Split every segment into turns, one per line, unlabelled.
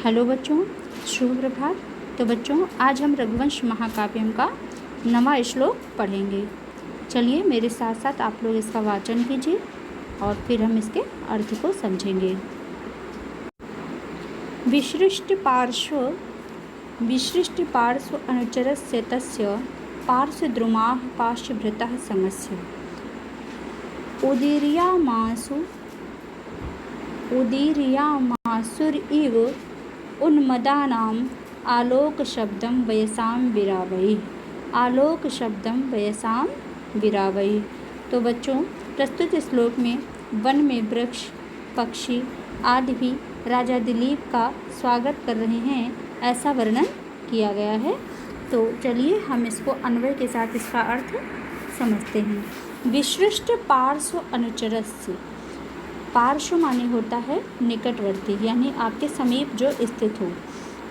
Hello बच्चों, शुभ प्रभात। तो बच्चों, आज हम रघुवंश महाकाव्यम का 9वां श्लोक पढ़ेंगे। चलिए मेरे साथ साथ आप लोग इसका वाचन कीजिए और फिर हम इसके अर्थ को समझेंगे। विसृष्ट पार्श्व अनुचरस्य तस्य पार्श्वद्रुमाः पार्श्वभृतः समस्य उदीर्यामासुर इव उन्मदानाम् आलोकशब्दं वयसां विरावै। तो बच्चों, प्रस्तुत श्लोक में वन में वृक्ष, पक्षी आदि भी राजा दिलीप का स्वागत कर रहे हैं, ऐसा वर्णन किया गया है। तो चलिए हम इसको अन्वय के साथ इसका अर्थ समझते हैं। विसृष्ट पार्श्व अनुचरस्य, पार्श्व माने होता है निकटवर्ती, यानी आपके समीप जो स्थित हो,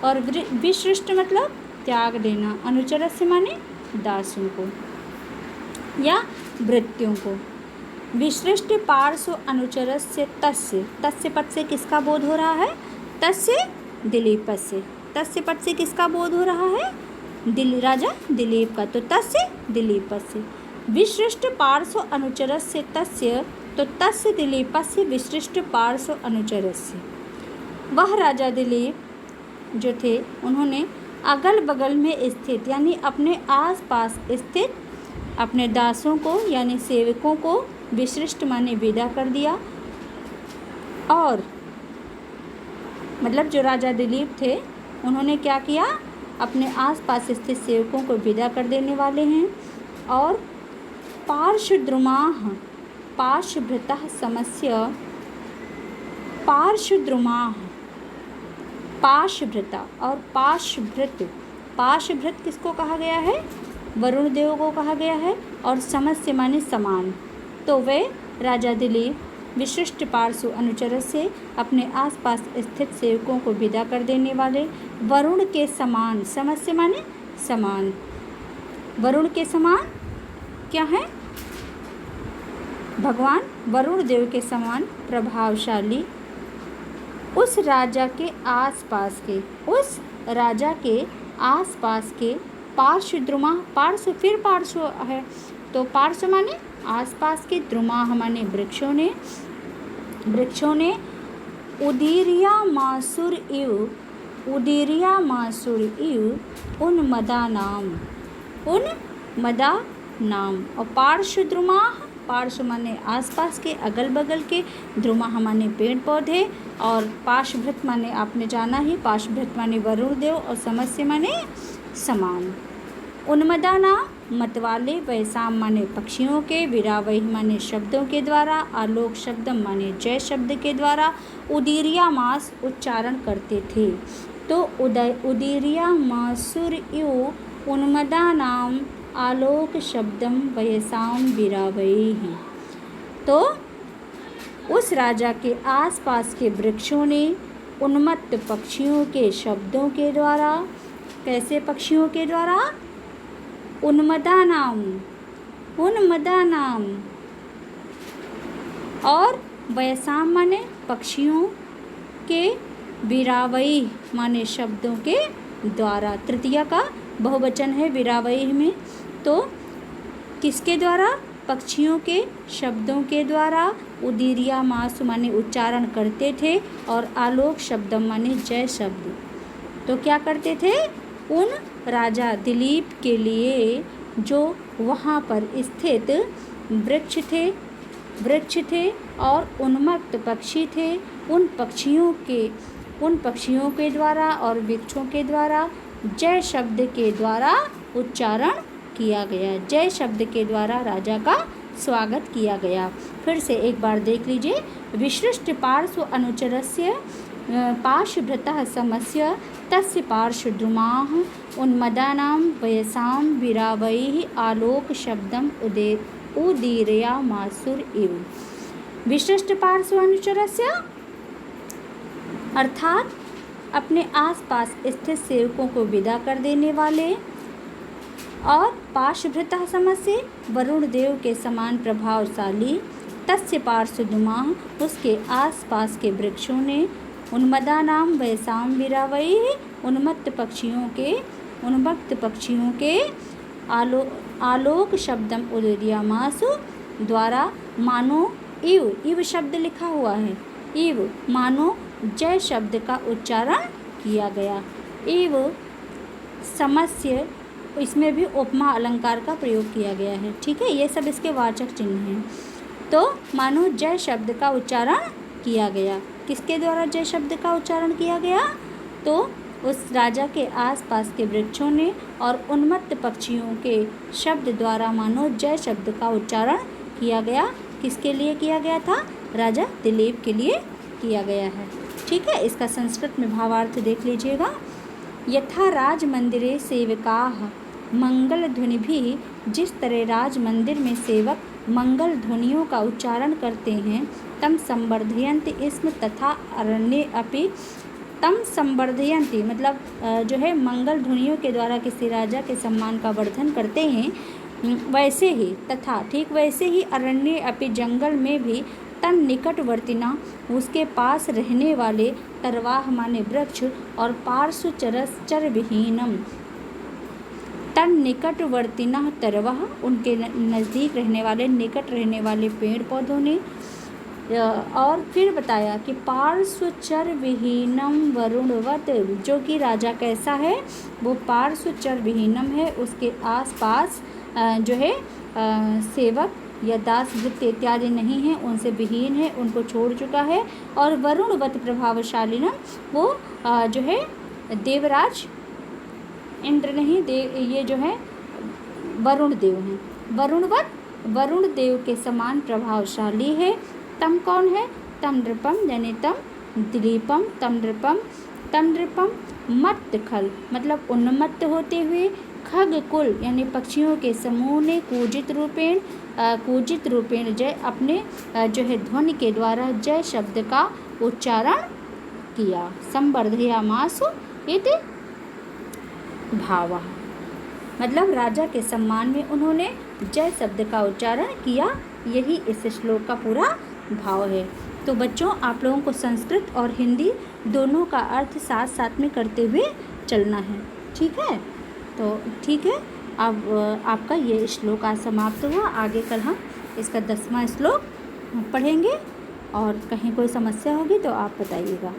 और विसृष्ट मतलब त्याग देना, अनुचरस्य माने दासों को या भृत्यों को। विसृष्ट पार्श्व अनुचरस्य तस्य पद से किसका बोध हो रहा है? तस्य दिलीपस्य। तस्य पद से किसका बोध हो रहा है? राजा दिलीप का। तो तस्य दिलीपस्य। विसृष्ट पार्श्व अनुचरस्य तस्य, तो तस्य दिलीपस्य विसृष्ट पार्श्व अनुचरस्य। वह राजा दिलीप जो थे, उन्होंने अगल बगल में स्थित यानी अपने आसपास स्थित अपने दासों को यानी सेवकों को विसृष्ट माने विदा कर दिया। और मतलब जो राजा दिलीप थे, उन्होंने क्या किया? अपने आसपास स्थित सेवकों को विदा कर देने वाले हैं। और पार्श्वद्रुमाः पार्श्वभृतः समस्य, पार्श्वभृता और पार्श्वभृत किसको कहा गया है? वरुण देव को कहा गया है। और समस्य माने समान। तो वे राजा दिलीप विशिष्ट पार्श्व अनुचर से अपने आसपास स्थित सेवकों को विदा कर देने वाले वरुण के समान, समस्य माने समान, वरुण के समान क्या है? भगवान वरुण देव के समान प्रभावशाली उस राजा के आसपास के पार्श्वद्रुमा, पार्श्व फिर पार्श्व है, तो पार्श्व माने आसपास के, द्रुमा माने वृक्षों ने उदीर्यामासुर इव उन्मदानाम। और पार्श्वद्रुमा, पार्श्व माने आसपास के, अगल बगल के, द्रुमा माने पेड़ पौधे, और पार्श्वभृत माने आपने जाना ही, पार्श्वभृत माने वरुण देव, और समस्य माने समान। उन्मदाना मतवाले, वैसाम माने पक्षियों के, विरावही माने शब्दों के द्वारा, आलोक शब्द माने जय शब्द के द्वारा उदीर्यामास उच्चारण करते थे। तो उदीर्यामासुर इव उन्मदानाम आलोक शब्दम वयसाम विरावैहि। तो उस राजा के आसपास के वृक्षों ने उन्मत्त पक्षियों के शब्दों के द्वारा, कैसे पक्षियों के द्वारा? उन्मदानाम और वयसाम माने पक्षियों के, विरावई माने शब्दों के द्वारा। तृतीया का बहुवचन है विरावई में। तो किसके द्वारा? पक्षियों के शब्दों के द्वारा उदीर्या मास माने उच्चारण करते थे, और आलोक शब्द माने जय शब्द। तो क्या करते थे? उन राजा दिलीप के लिए जो वहाँ पर स्थित वृक्ष थे और उन्मत्त पक्षी थे, उन पक्षियों के द्वारा और वृक्षों के द्वारा जय शब्द के द्वारा उच्चारण किया गया। जय शब्द के द्वारा राजा का स्वागत किया गया। फिर से एक बार देख लीजिए। विसृष्ट पार्श्व अनुचरस्य पार्श्वभृतः समस्य तस्य पार्श्वद्रुमाः उन्मदानां वयसां विरावैहि आलोक शब्दम उदीर्यामासुर इव। विशिष्ट पार्श्व अनुचरस्य अर्थात अपने आसपास स्थित सेवकों को विदा कर देने वाले, और पार्श्वभृतः समस्य वरुण देव के समान प्रभावशाली, तस्य पार्श्वद्रुमाः उसके आसपास के वृक्षों ने, उन्मदानां वयसां विरावैः, उन्मत्त पक्षियों के आलोक शब्दम उदीर्यमासु द्वारा मानो इव शब्द लिखा हुआ है, इव मानो जय शब्द का उच्चारण किया गया। इव समस्य, इसमें भी उपमा अलंकार का प्रयोग किया गया है। ठीक है, ये सब इसके वाचक चिन्ह हैं। तो मानो जय शब्द का उच्चारण किया गया। किसके द्वारा जय शब्द का उच्चारण किया गया? तो उस राजा के आसपास के वृक्षों ने और उन्मत्त पक्षियों के शब्द द्वारा मानो जय शब्द का उच्चारण किया गया। किसके लिए किया गया था? राजा दिलीप के लिए किया गया है। ठीक है, इसका संस्कृत में भावार्थ देख लीजिएगा। यथा राज मंदिरे सेवकाः मंगल ध्वनि भी, जिस तरह राज मंदिर में सेवक मंगल ध्वनियों का उच्चारण करते हैं, तम संवर्धयन्ति इसम तथा अरण्ये अपि, तम संवर्धयन्ति मतलब जो है मंगल ध्वनियों के द्वारा किसी राजा के सम्मान का वर्धन करते हैं, वैसे ही तथा ठीक वैसे ही अरण्ये अपि जंगल में भी तन निकटवर्तिना उसके पास रहने वाले तरवाह माने वृक्ष और पार्श्व चर विहीनम, तन निकटवर्तिना तरवाह उनके नज़दीक रहने वाले निकट रहने वाले पेड़ पौधों ने, और फिर बताया कि पार्श्वचर विहीनम वरुणवत, जो कि राजा कैसा है? वो पार्श्वचर विहीनम है, उसके आसपास जो है सेवक या दास भृत्य इत्यादि नहीं है, उनसे विहीन है, उनको छोड़ चुका है। और वरुणवत प्रभावशालिनम, वो जो है देवराज इंद्र नहीं, ये जो है वरुण देव हैं, वरुणवत वरुण देव के समान प्रभावशाली है। तम कौन है? तम नृपम यानी तम दिलीपम, तम नृपम मत्तखल मतलब उन्मत्त होते हुए, खग कुल यानी पक्षियों के समूह ने कूजित रूपेण जय अपने जो है ध्वनि के द्वारा जय शब्द का उच्चारण किया। संवर्धयामासु इति भावः, मतलब राजा के सम्मान में उन्होंने जय शब्द का उच्चारण किया। यही इस श्लोक का पूरा भाव है। तो बच्चों, आप लोगों को संस्कृत और हिंदी दोनों का अर्थ साथ साथ में करते हुए चलना है। ठीक है, तो ठीक है, अब आपका ये श्लोक आज समाप्त हुआ। आगे कल हम इसका 10वां श्लोक पढ़ेंगे, और कहीं कोई समस्या होगी तो आप बताइएगा।